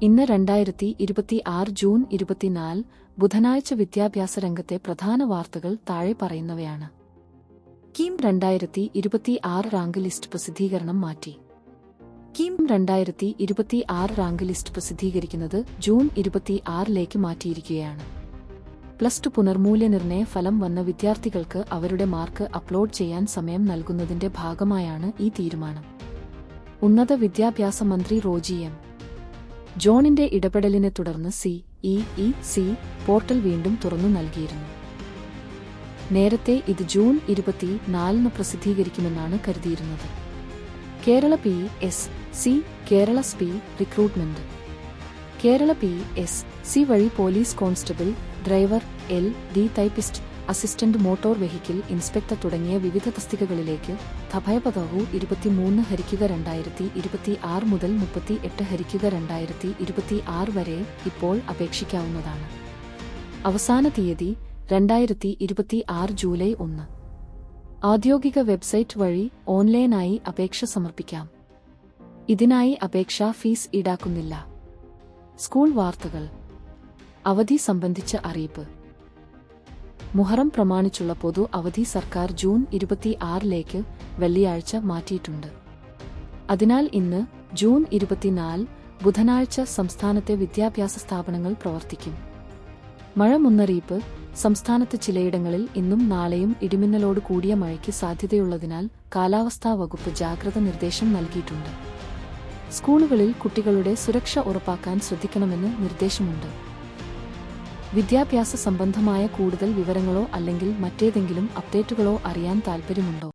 ഇന്ന് 2026 ജൂൺ 24 ബുധനാഴ്ച വിദ്യാഭ്യാസ രംഗത്തെ പ്രധാന വാർത്തകൾ താഴെ പറയുന്നവയാണ്. കീം 2026 റാങ്ക് ലിസ്റ്റ് പ്രസിദ്ധീകരണം മാറ്റി. കീം 2026 റാങ്ക് ലിസ്റ്റ് പ്രസിദ്ധീകരിക്കുന്നത് ജൂൺ 26ലേക്ക് മാറ്റിയിരിക്കുകയാണ്. പ്ലസ് ടു പുനർമൂല്യനിർണയ ഫലം വന്ന വിദ്യാർത്ഥികൾക്ക് അവരുടെ മാർക്ക് അപ്ലോഡ് ചെയ്യാൻ സമയം നൽകുന്നതിന്റെ ഭാഗമായാണ് ഈ തീരുമാനം. ഉന്നത വിദ്യാഭ്യാസ മന്ത്രി റോജി എം. ജോണിന്റെ ഇടപെടലിനെ തുടർന്ന് CEEC പോർട്ടൽ വീണ്ടും തുറന്നു നൽകിയിരുന്നു. നേരത്തെ ഇത് ജൂൺ 24 പ്രസിദ്ധീകരിക്കുമെന്നാണ് കരുതിയിരുന്നത്. കേരള PSC കേരള സ്പി റിക്രൂട്ട്മെന്റ്. കേരള PSC വഴി police constable, driver, LD typist, assistant motor vehicle inspector തുടങ്ങിയ വിവിധ തസ്തികകളിലേക്ക് ഭയപദവു 23/2026 മുതൽ 38/2026 വരെ ഇപ്പോൾ അപേക്ഷിക്കാവുന്നതാണ്. അവസാന തീയതി 2026 ജൂലൈ 1. ഔദ്യോഗിക വെബ്സൈറ്റ് വഴി ഓൺലൈനായി അപേക്ഷ സമർപ്പിക്കാം. ഇതിനായി അപേക്ഷാ ഫീസ് ഈടാക്കുന്നില്ല. സ്കൂൾ വാർത്തകൾ. അവധി സംബന്ധിച്ച അറിയിപ്പ്. മുഹറം പ്രമാണിച്ചുള്ള പൊതു അവധി സർക്കാർ ജൂൺ 26ലേക്ക് വെള്ളിയാഴ്ച മാറ്റിയിട്ടുണ്ട്. അതിനാൽ ഇന്ന് ജൂൺ 24 ബുധനാഴ്ച സംസ്ഥാനത്തെ വിദ്യാഭ്യാസ സ്ഥാപനങ്ങൾ പ്രവർത്തിക്കും. മഴ മുന്നറിയിപ്പ്. സംസ്ഥാനത്ത് ചിലയിടങ്ങളിൽ ഇന്നും നാളെയും ഇടിമിന്നലോട് കൂടിയ മഴയ്ക്ക് സാധ്യതയുള്ളതിനാൽ കാലാവസ്ഥാ വകുപ്പ് ജാഗ്രത നിർദ്ദേശം നൽകിയിട്ടുണ്ട്. സ്കൂളുകളിൽ കുട്ടികളുടെ സുരക്ഷ ഉറപ്പാക്കാൻ ശ്രദ്ധിക്കണമെന്ന് നിർദ്ദേശമുണ്ട്. വിദ്യാഭ്യാസ സംബന്ധമായ കൂടുതൽ വിവരങ്ങളോ അല്ലെങ്കിൽ മറ്റേതെങ്കിലും അപ്ഡേറ്റുകളോ അറിയാൻ താൽപ്പര്യമുണ്ടോ?